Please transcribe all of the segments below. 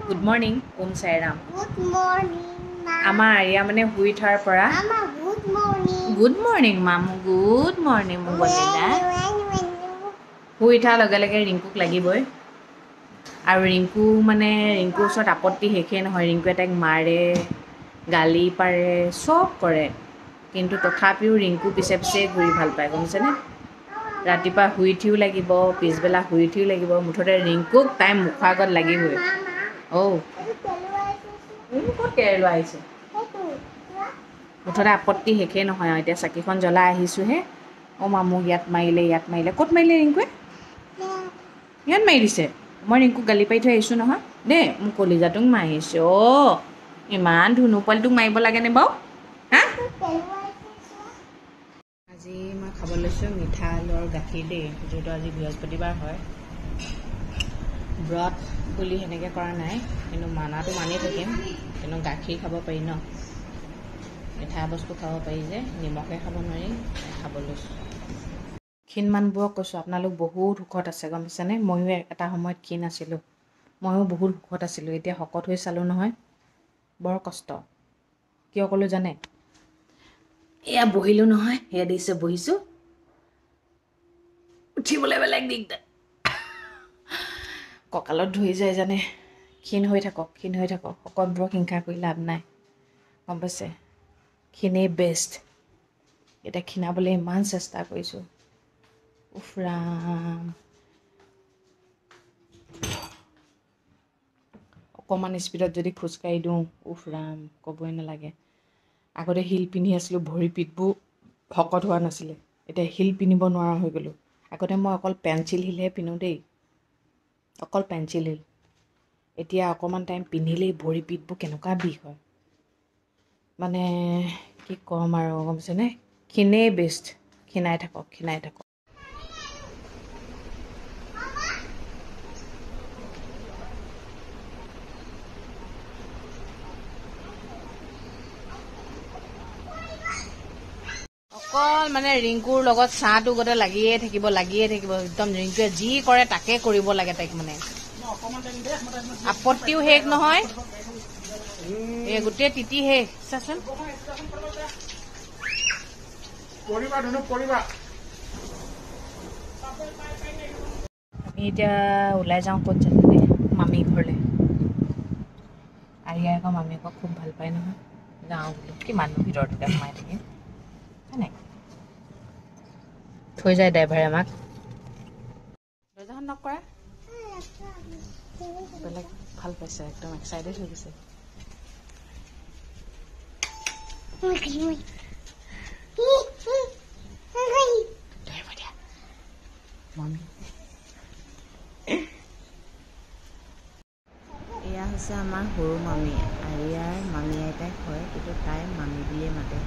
Good morning, Om Sairam. Good morning, Mom. Ama Arya mane hui thar para. Mama, good morning. Good morning, Mom. Good morning, Mugolina. When Hui thar lage lage Rinku lagi boy. আৰু ৰিংকু মানে ৰিংকুৰ ওচৰত আপত্তি শেষেই নহয় ৰিংকুৱে তাইক মাৰে গালি পাৰে চব কৰে কিন্তু তথাপিও ৰিংকু পিছে পিছে ঘূৰি ভাল পায় গমছেনে ৰাতিপুৱা শুই উঠিও লাগিব পিছবেলা শুই উঠিও লাগিব মুঠতে ৰিংকুক তাই মুখৰ আগত লাগিবই ক'ত কেৰেলা আহিছে মুঠতে আপত্তি শেষেই নহয় আৰু এতিয়া চাকিখন জ্বলাই আহিছোঁহে অঁ মা মোক ইয়াত মাৰিলে ক'ত মাৰিলে ৰিংকুৱে ইয়াত মাৰি দিছে মই ৰিংকুক গালি পাৰি থৈ আহিছোঁ নহয় দেই মোক কলিজাটোক মাৰিছে অ' ইমান ধুনু পোৱালিটোক মাৰিব লাগেনে বাৰু হা আজি মই খাব লৈছোঁ মিঠা আলু আৰু গাখীৰ দেই যিহেতু আজি বৃহস্পতিবাৰ হয় ব্ৰত বুলি সেনেকৈ কৰা নাই কিন্তু মানাটো মানি থাকিম কিন্তু গাখীৰ খাব পাৰি ন মিঠা বস্তু খাব পাৰি যে নিমখে খাব নোৱাৰি খাব লৈছোঁ ক্ষীণমানবোৰক কৈছোঁ আপোনালোক বহুত সুখত আছে গম পাইছেনে ময়ো এটা সময়ত ক্ষীণ আছিলোঁ ময়ো বহুত সুখত আছিলোঁ এতিয়া শকত হৈ চালোঁ নহয় বৰ কষ্ট কিয় ক'লোঁ জানে এয়া বহিলোঁ নহয় এয়া দিছে বহিছোঁ উঠিবলৈ বেলেগ দিগদাৰ কঁকালত ধৰি যায় জানে ক্ষীণ হৈ থাকক শকতবোৰক হিংসা কৰি লাভ নাই গম পাইছে ক্ষীণেই বেষ্ট এতিয়া ক্ষীণাবলৈ ইমান চেষ্টা কৰিছোঁ উফ ৰাম অকণমান স্পীডত যদি খোজকাঢ়ি দিওঁ উফ ৰাম ক'বই নালাগে আগতে হিল পিন্ধি আছিলোঁ ভৰি পিঠবোৰ শকত হোৱা নাছিলে এতিয়া হিল পিন্ধিব নোৱাৰা হৈ গ'লোঁ আগতে মই অকল পেঞ্চিল হিলহে পিন্ধোঁ দেই অকল পেঞ্চিল হিল এতিয়া অকণমান টাইম পিন্ধিলেই ভৰি পিঠবোৰ কেনেকুৱা বিষ হয় মানে কি ক'ম আৰু গম পাইছেনে ক্ষীণেই বেষ্ট ক্ষীণাই থাকক অকল মানে ৰিংকুৰ লগত চাহটো গোটেই লাগিয়ে থাকিব একদম ৰিংকুৱে যি কৰে তাকে কৰিব লাগে তাইক মানে আপত্তিও শেষ নহয় এই গোটেই তিতি শেষ চাচোন আমি এতিয়া ওলাই যাওঁ ক'ত জানে মামী ঘৰলৈ আৰিয়াই আকৌ মামীয়েকক খুব ভাল পায় নহয় যাওঁ বোলো কিমাননো ভিতৰতে সোমাই থাকিম হয় নাই থৈ যায় ড্ৰাইভাৰে আমাক দৰ্জাখন নক কৰা বেলেগ ভাল পাইছে একদম এক্সাইটেড হৈ গৈছে মামী এয়া হৈছে আমাৰ সৰু মামী আৰিয়াৰ মামী আইতাই হয় কিন্তু তাই মামী বুলিয়ে মাতে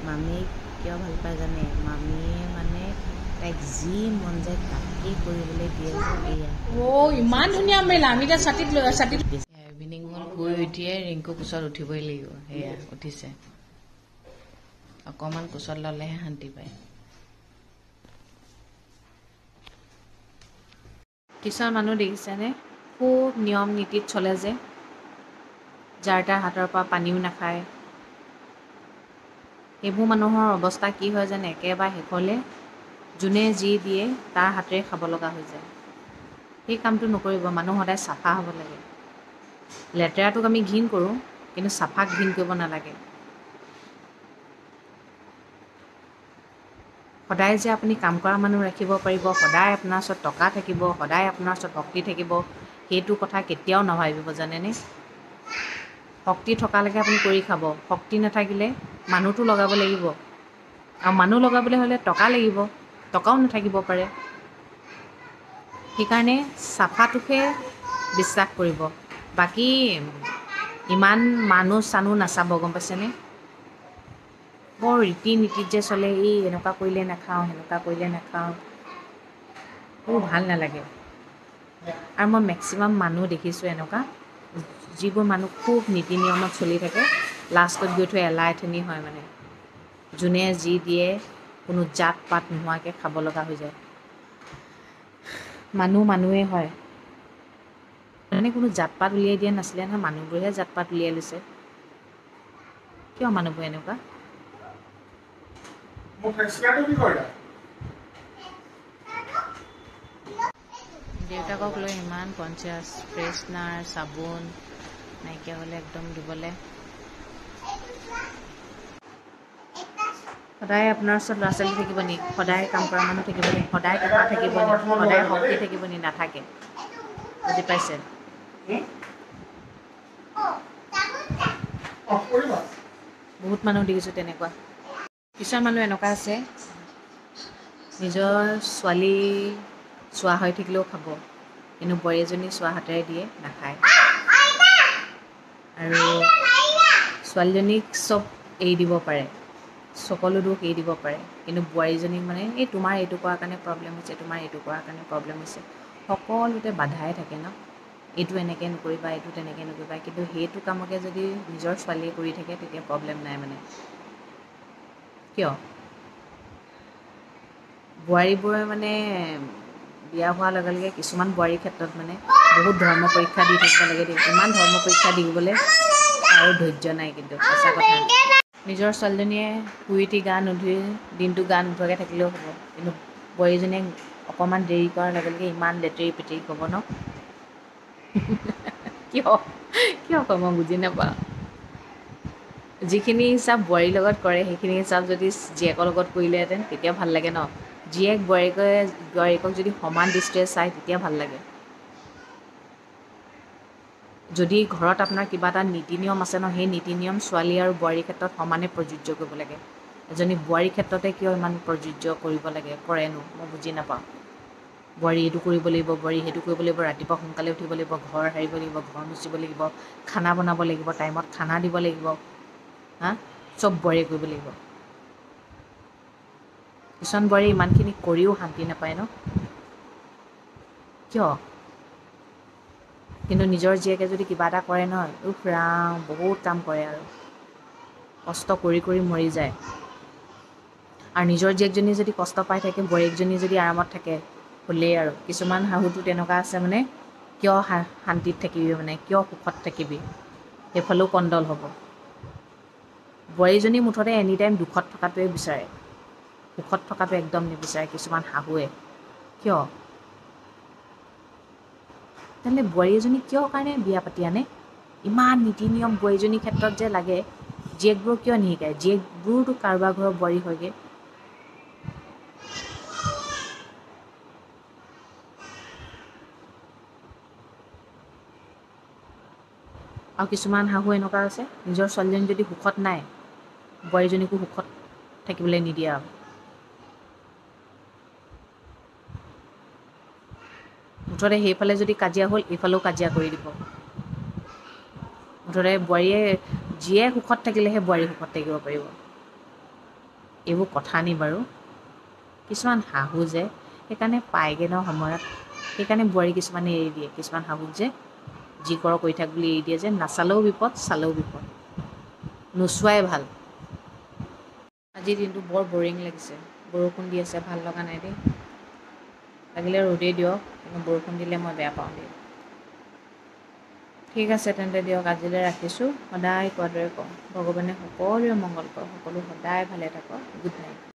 মামীক কিয় ভাল পায় জানে মামীয়ে মানে তাইক যি মন যায় তাকেই কৰিবলৈ দিয়ে এয়া ইমান ধুনীয়া মেলা আমি এতিয়া ছাতিত ইভিনিং হ'ল শুই উঠিয়ে ৰিংকু কোচত উঠিবই লাগিব সেয়া উঠিছে অকণমান কোচত ল'লেহে শান্তি পায় কিছুমান মানুহ দেখিছেনে খুব নিয়ম নীতিত চলে যে যাৰ তাৰ হাতৰ পৰা পানীও নাখায় সেইবোৰ মানুহৰ অৱস্থা কি হয় জানে একেবাৰে শেষলৈ যোনে যি দিয়ে তাৰ হাতেৰে খাব লগা হৈ যায় সেই কামটো নকৰিব মানুহ সদায় চাফা হ'ব লাগে লেতেৰাটোক আমি ঘিণ কৰোঁ কিন্তু চাফাক ঘিণ কৰিব নালাগে সদায় যে আপুনি কাম কৰা মানুহ ৰাখিব পাৰিব সদায় আপোনাৰ ওচৰত টকা থাকিব সদায় আপোনাৰ ওচৰত শক্তি থাকিব সেইটো কথা কেতিয়াও নাভাবিব জানেনে শক্তি থকালৈকে আপুনি কৰি খাব শক্তি নাথাকিলে মানুহটো লগাব লাগিব আৰু মানুহ লগাবলৈ হ'লে টকা লাগিব টকাও নাথাকিব পাৰে সেইকাৰণে চাফাটোকে বিশ্বাস কৰিব বাকী ইমান মানুহ চানুহ নাচাব গম পাইছেনে বৰ ৰীতি নীতিত যে চলে এই এনেকুৱা কৰিলে নাখাওঁ সেনেকুৱা কৰিলে নাখাওঁ মোৰ ভাল নালাগে আৰু মই মেক্সিমাম মানুহ দেখিছোঁ এনেকুৱা যিবোৰ মানুহ খুব নীতি নিয়মত চলি থাকে লাষ্টত গৈ থৈ এলাই আথনি হয় মানে যোনে যি দিয়ে কোনো জাত পাত নোহোৱাকৈ খাব লগা হৈ যায় মানুহেই হয় মানে কোনো জাতপাত উলিয়াই দিয়া নাছিলে নহয়, মানুহবোৰেহে জাতপাত উলিয়াই লৈছে। কিয় মানুহবোৰ এনেকুৱা? দেউতাকক লৈ ইমান কনচিয়াছ, ফ্ৰেছনাৰ, চাবোন নাইকিয়া হ'লে একদম ধুবলৈ। সদায় আপোনাৰ ওচৰত ল'ৰা ছোৱালী থাকিব নি? সদায় কাম কৰা মানুহ থাকিব নি? সদায় টকা থাকিব নি? সদায় শক্তি থাকিব নি? নাথাকে। বুজি পাইছে? বহুত মানুহ দেখিছোঁ তেনেকুৱা। কিছুমান মানুহ এনেকুৱা আছে, নিজৰ ছোৱালী চোৱা হৈ থাকিলেও খাব, কিন্তু বোৱাৰী এজনী চোৱা হাতেৰে দিয়ে নাখায়। আৰু ছোৱালীজনীক চব এৰি দিব পাৰে, সকলো দুখ এৰি দিব পাৰে, কিন্তু বোৱাৰীজনীক মানে এই তোমাৰ এইটো কৰাৰ কাৰণে প্ৰব্লেম হৈছে, তোমাৰ এইটো কৰাৰ কাৰণে প্ৰব্লেম হৈছে, সকলোতে বাধাই থাকে ন। এইটো এনেকৈ নকৰিবা, এইটো তেনেকৈ নকৰিবা, কিন্তু সেইটো কামকে যদি নিজৰ ছোৱালীয়ে কৰি থাকে তেতিয়া প্ৰব্লেম নাই মানে। কিয়? বোৱাৰীবোৰে মানে বিয়া হোৱাৰ লগে লগে কিছুমান বোৱাৰীৰ ক্ষেত্ৰত মানে বহুত ধৰ্ম পৰীক্ষা দি থাকিব লাগে দেই। ইমান ধৰ্ম পৰীক্ষা দিবলৈ আৰু ধৈৰ্য নাই, কিন্তু সঁচা কথা। নিজৰ ছোৱালীজনীয়ে শুই উঠি গা নুধুই দিনটো গা নোধোৱাকৈ থাকিলেও হ'ব, কিন্তু বোৱাৰীজনীয়ে অকণমান দেৰি কৰাৰ লগে লগে ইমান লেতেৰি পেতেৰি ক'ব ন। কিয় কিয় কয় মই বুজি নাপাওঁ। যিখিনি হিচাপ বোৱাৰীৰ লগত কৰে সেইখিনি হিচাপ যদি জীয়েকৰ লগত কৰিলেহেঁতেন তেতিয়া ভাল লাগে ন। জীয়েক বোৱাৰীকক যদি সমান দৃষ্টিৰে চায় তেতিয়া ভাল লাগে। যদি ঘৰত আপোনাৰ কিবা এটা নীতি নিয়ম আছে ন, সেই নীতি নিয়ম ছোৱালী আৰু বোৱাৰীৰ ক্ষেত্ৰত সমানে প্ৰযোজ্য কৰিব লাগে। এজনী বোৱাৰীৰ ক্ষেত্ৰতে কিয় ইমান প্ৰযোজ্য কৰিব লাগে, কৰেনো মই বুজি নাপাওঁ। বোৱাৰী এইটো কৰিব লাগিব, বোৱাৰী সেইটো কৰিব লাগিব, ৰাতিপুৱা সোনকালে উঠিব লাগিব, ঘৰ সাৰিব লাগিব, ঘৰ মুচিব লাগিব, খানা বনাব লাগিব, টাইমত খানা দিব লাগিব, চব বোৱাৰীয়ে কৰিব লাগিব। কিছুমান বোৱাৰী ইমানখিনি কৰিও শান্তি নাপায় ন, কিয়? কিন্তু নিজৰ জীয়েকে যদি কিবা এটা কৰে নহয়, উফ ৰাম বহুত কাম কৰে আৰু কষ্ট কৰি কৰি মৰি যায়। আৰু নিজৰ জীয়েকজনী যদি কষ্ট পাই থাকে, বোৱাৰীয়েকজনী যদি আৰামত থাকে হ'লেই আৰু। কিছুমান শাহুটো তেনেকুৱা আছে মানে, কিয় শান্তিত থাকিবি, মানে কিয় সুখত থাকিবি, সেইফালেও কণ্ডল হ'ব। বোৱাৰীজনী মুঠতে এনি টাইম দুখত থকাটোৱে বিচাৰে, সুখত থকাটো একদম নিবিচাৰে কিছুমান শাহুৱে। কিয়? তেন্তে বোৱাৰী এজনী কিয় কাৰণে বিয়া পাতি আনে? ইমান নীতি নিয়ম বোৱাৰীজনীৰ ক্ষেত্ৰত যে লাগে, জীয়েকবোৰক কিয় নিশিকায়? জীয়েকবোৰতো কাৰোবাৰ ঘৰৰ বোৱাৰী হয়গৈ। আৰু কিছুমান শাহু এনেকুৱা আছে, নিজৰ ছোৱালীজনী যদি সুখত নাই, বোৱাৰীজনীকো সুখত থাকিবলৈ নিদিয়ে আৰু। মুঠতে সেইফালে যদি কাজিয়া হ'ল, এইফালেও কাজিয়া কৰি দিব। মুঠতে বোৱাৰীয়ে জীয়ে সুখত থাকিলেহে বোৱাৰী সুখত থাকিব পাৰিব। এইবোৰ কথা নি বাৰু? কিছুমান শাহু যে সেইকাৰণে পায়গৈ ন সময়ত, সেইকাৰণে বোৱাৰী কিছুমানে এৰি দিয়ে। কিছুমান শাহুক যে যি কৰ কৰি থাক বুলি এৰি দিয়ে যে, নাচালেও বিপদ, চালেও বিপদ, নোচোৱাই ভাল। আজিৰ দিনটো বৰ বৰিং লাগিছে, বৰষুণ দি আছে, ভাল লগা নাই দেই। লাগিলে ৰ'দেই দিয়ক, কিন্তু বৰষুণ দিলে মই বেয়া পাওঁ দেই। ঠিক আছে তেন্তে দিয়ক, আজিলৈ ৰাখিছোঁ। সদায় কোৱাৰ দৰে কওঁ, ভগৱানে সকলোৰে মংগল কৰক, সকলো সদায় ভালে থাকক। Good night.